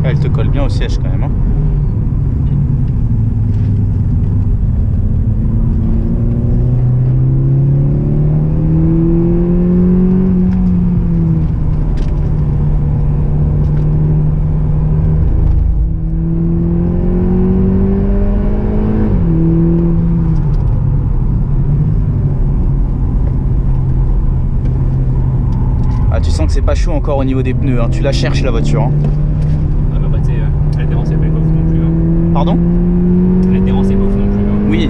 Elle te colle bien au siège quand même, hein. Ah, tu sens que c'est pas chaud encore au niveau des pneus, hein. Tu la cherches la voiture, hein. Ah bah tu sais, l'adhérence c'est pas ouf non plus, hein. Pardon? L'adhérence c'est pas ouf non plus, hein. Oui.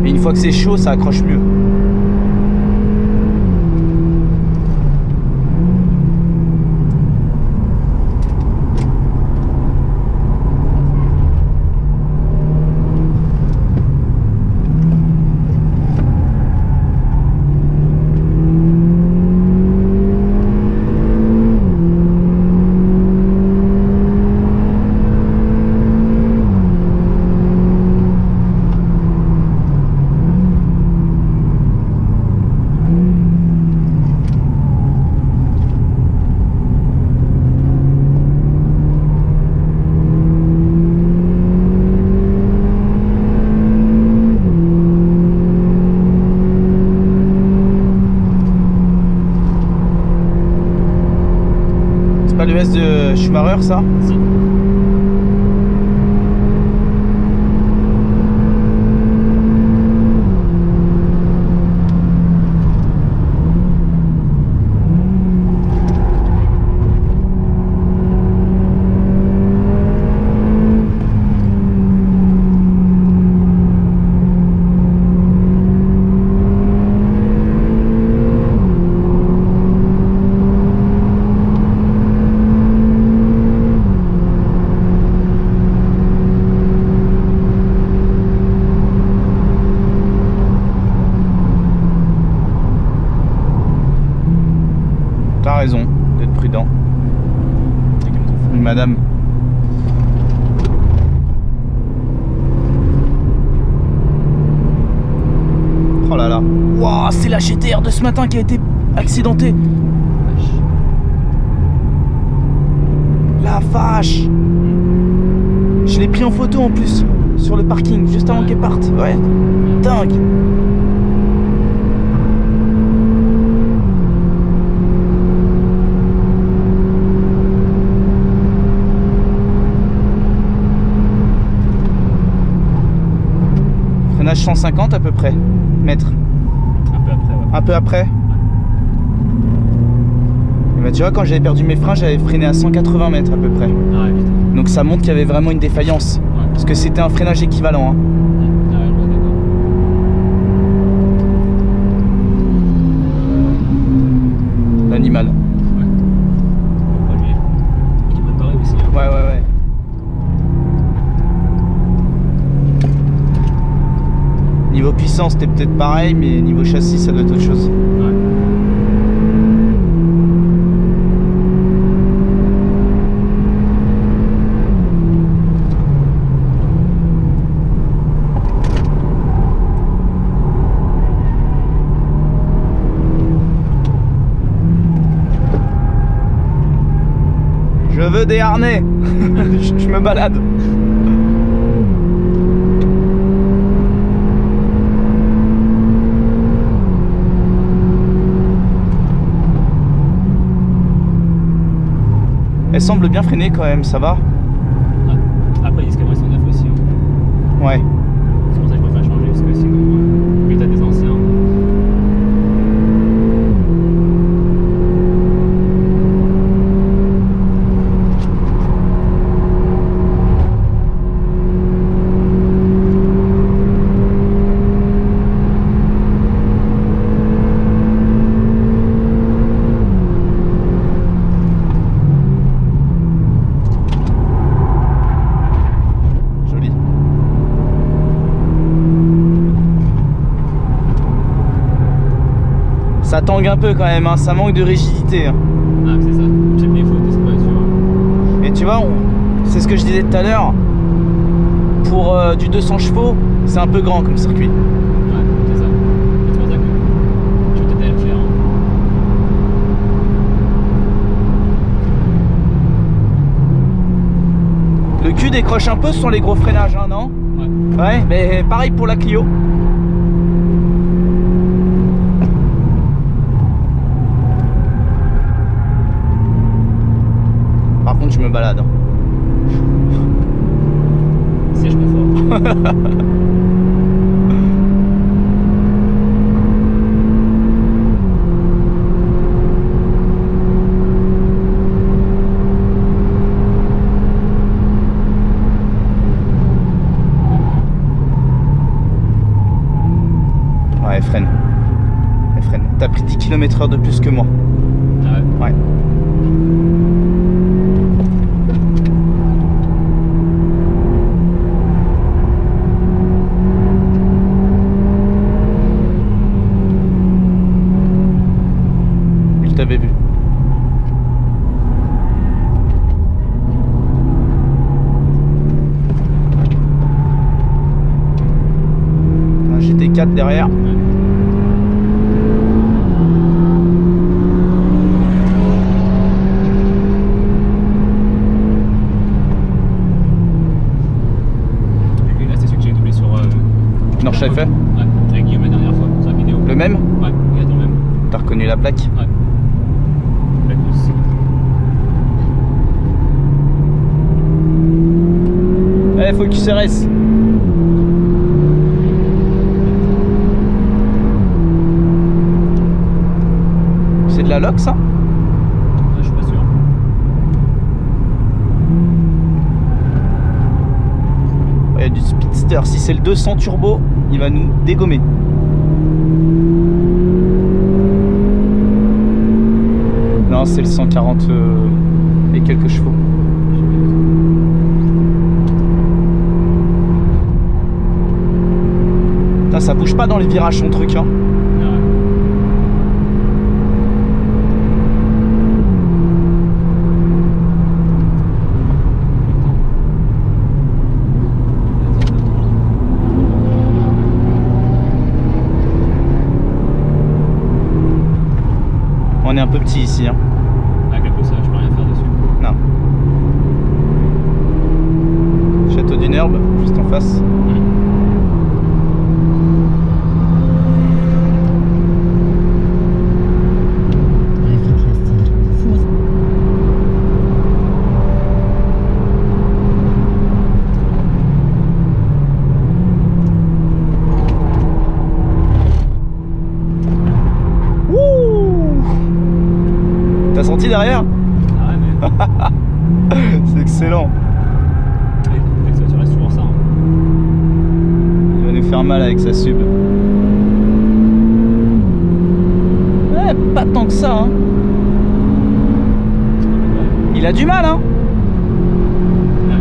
Et une fois que c'est chaud, ça accroche mieux. Pas le S de Schumacher, ça? Si. T'as raison d'être prudent. Madame. Oh là là. Waouh, c'est la GTR de ce matin qui a été accidentée. La vache. Je l'ai pris en photo en plus sur le parking juste avant qu'elle parte. Ouais. Dingue. Freinage 150 à peu près mètres. Un peu après, ouais. Un peu après. Et bah tu vois, quand j'avais perdu mes freins, j'avais freiné à 180 mètres à peu près. Ah ouais, putain. Donc ça montre qu'il y avait vraiment une défaillance. Ouais. Parce que c'était un freinage équivalent, hein. Ah ouais, je vois, d'accord. L'animal. Ouais. Bon, lui, il est préparé aussi, hein. Ouais, ouais, ouais. Niveau puissance, c'était peut-être pareil, mais niveau châssis, ça doit être autre chose. Ouais. Je veux des harnais. Je me balade. Elle semble bien freinée quand même, ça va? Ouais. Après, ils disent qu'elles sont neufs aussi, hein. Ouais. C'est pour ça que je préfère changer, parce que sinon, vu que t'as des anciens. Joli. Ça tangue un peu quand même, hein. Ça manque de rigidité, hein. Ah, c'est ça. J'ai des fautes de cette voiture. Et tu vois, c'est ce que je disais tout à l'heure. pour du 200 chevaux, c'est un peu grand comme circuit. Ouais, c'est ça. C'est pour ça que je vais peut-être aller le faire. Le cul décroche un peu sur les gros freinages, hein, non? Ouais. Ouais, mais pareil pour la Clio. Par contre, je me balade. Hein. Siège pas fort. Ouais, elle freine. Elle freine. T'as pris 10 km/h de plus que moi. Ah ouais. Ouais. Je t'avais vu. Un GT4 derrière. Lui, là, c'est celui que j'ai doublé sur. Nord-Chef. Ouais, avec Guillaume la dernière fois, sur la vidéo. Le même? Ouais, regarde le même. T'as reconnu la plaque? Ouais. La course. Allez, Focus RS. C'est de la loc, ça? Je suis pas sûr. Il y a du speedster. Si c'est le 200 turbo, il va nous dégommer. Non, c'est le 140 et quelques chevaux. Putain, ça bouge pas dans les virages, son truc. Hein. Ah ouais. On est un peu petit ici. Hein. Avec la course, je peux rien faire dessus. Non. Château d'une Herbe, juste en face. T'as senti derrière? Ah ouais, mais. C'est excellent. Avec ça, tu restes toujours ça. Hein. Il va nous faire mal avec sa sub. Ouais, pas tant que ça. Hein. Il a du mal, hein. Ouais.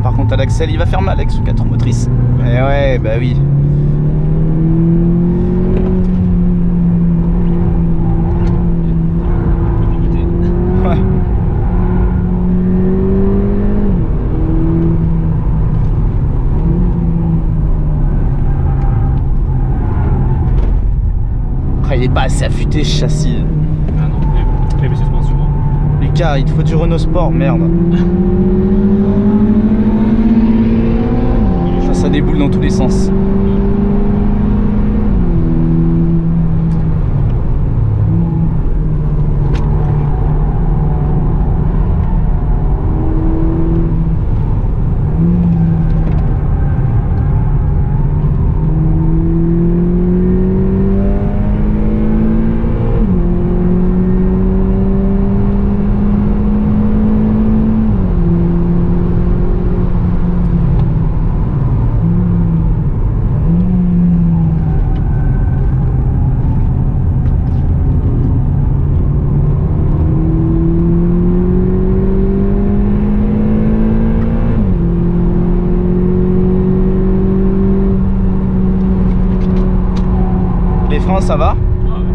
Par contre, à l'axel, il va faire mal avec ce 4 motrices. Et ouais, bah oui. Ouais. Ah, il est pas assez affûté ce châssis. Ah non, il y avait suspension. Lucas, il te faut du Renault Sport, merde. Ça déboule dans tous les sens. Les freins, ça va? Ah ouais.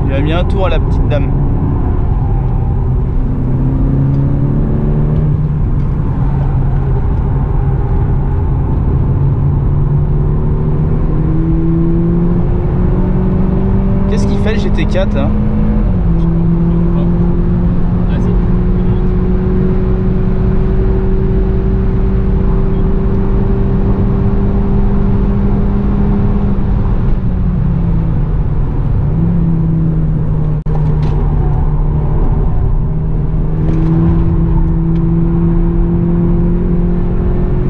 Il a mis un tour à la petite dame. Qu'est-ce qu'il fait le GT4 là? Ah si,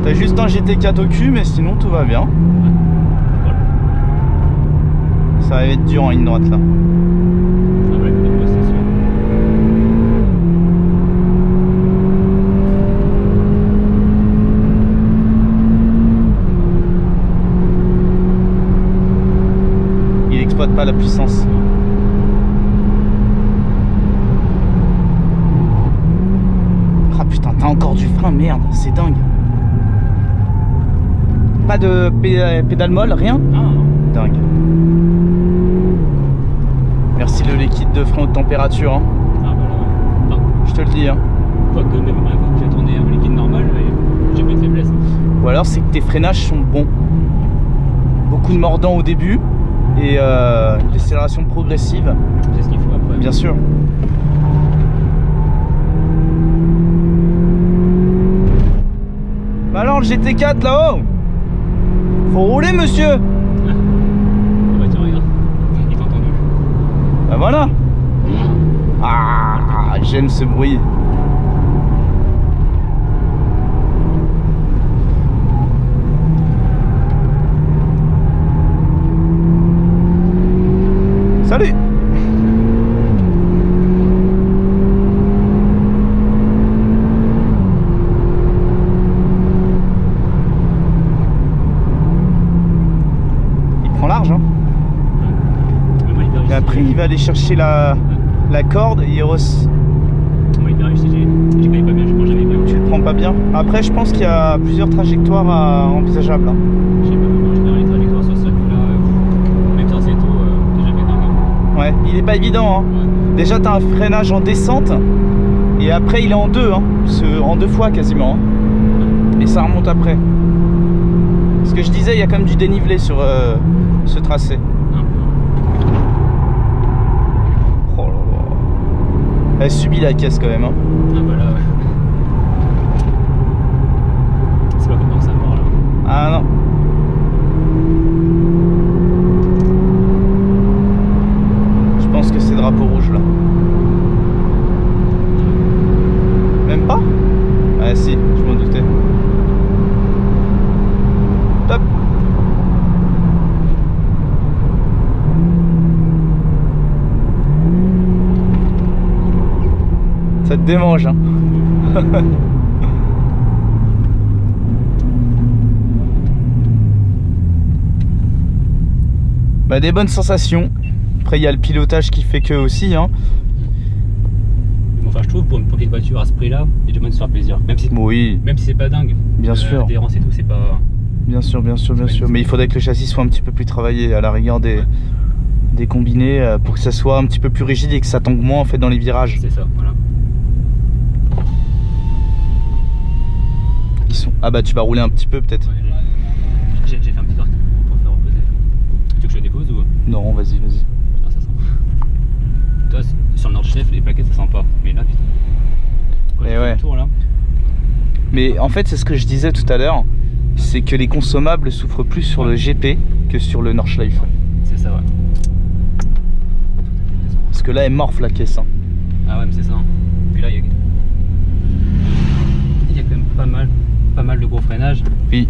T'as juste un GT4 au cul, mais sinon tout va bien. voilà. Ça va être dur en ligne droite là. Ah ouais, c'est sûr. Il exploite pas la puissance. Ah putain, t'as encore du frein, merde, c'est dingue. Pas de pédale molle, rien? Ah non. Dingue. Merci le liquide de frein haute température, hein. Ah bah là, ouais. Je te le dis, hein. Quoique même la fois que j'ai tourné un liquide normal, j'ai pas de faiblesse. Ou alors c'est que tes freinages sont bons. Beaucoup de mordants au début et l'accélération progressive. C'est ce qu'il faut après. Bien sûr. Bah alors le GT4 là-haut, faut rouler monsieur. Ah bah tiens, regarde. Il t'a entendu. Bah voilà. Ah, j'aime ce bruit. Salut. Il prend large, hein. Et après il va aller chercher la corde et il Moi, il t'arrive si j'ai connais pas bien, je prends jamais bien. tu le prends pas bien. Après je pense qu'il y a plusieurs trajectoires envisageables, hein. Je sais pas, moi, je les trajectoires sur ce circuit-là, même sur ces taux, t'es jamais dingue. Ouais, il est pas évident, hein. Ouais. Déjà t'as un freinage en descente et après il est en deux, hein. En deux fois quasiment, hein. Et ça remonte après. Ce que je disais, il y a quand même du dénivelé sur ce tracé. Oh là là. Elle subit la caisse quand même, hein. Ah bah là, ouais. C'est pas comment ça mort là. Ah non. Je pense que c'est drapeau rouge là. Même pas? Ah si, je m'en doutais. Top. Ça te démange, hein. Bah des bonnes sensations. Après il y a le pilotage qui fait que aussi, hein. Mais enfin, je trouve pour une petite voiture à ce prix-là, il y a du moyen de se faire plaisir. Même si Oui, c'est pas dingue. bien sûr. L'adhérence et tout, c'est pas. Bien sûr, bien sûr, bien sûr. Mais il faudrait que le châssis soit un petit peu plus travaillé, à la rigueur des combinés, pour que ça soit un petit peu plus rigide et que ça tangue moins en fait dans les virages. C'est ça, voilà. Ils sont... Ah bah tu vas rouler un petit peu peut-être. Ouais, j'ai fait un petit arc pour faire reposer. Tu veux que je le dépose ou? Non, vas-y, vas-y. Ah, ça sent. Toi, sur le Nordschleife, les plaquettes ça sent pas. Mais là, putain. Quand Et j'ai fait ouais. le tour là. Mais en fait c'est ce que je disais tout à l'heure, c'est que les consommables souffrent plus sur le GP que sur le Nordschleife. C'est ça, ouais. Parce que là elle morfle la caisse, hein. Ah ouais, mais c'est ça. Hein. Puis là, il y a quand même pas mal de gros freinage. Oui.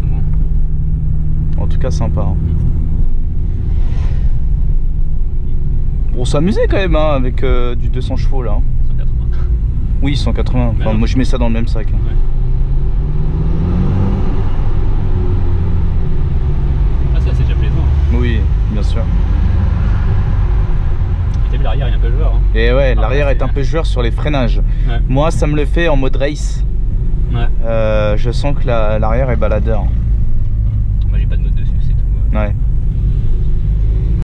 Bon. En tout cas sympa, hein. Bon, on s'amusait quand même, hein, avec du 200 chevaux là, hein. 180. Oui, 180. Enfin, moi je mets ça dans le même sac, hein. Ouais. sûr. T'as vu l'arrière, il est un peu joueur. Hein. Et ouais, l'arrière est un c'est- peu joueur sur les freinages. Ouais. Moi, ça me le fait en mode race. Ouais. Je sens que l'arrière est baladeur. Moi j'ai pas de note dessus, c'est tout. Ouais.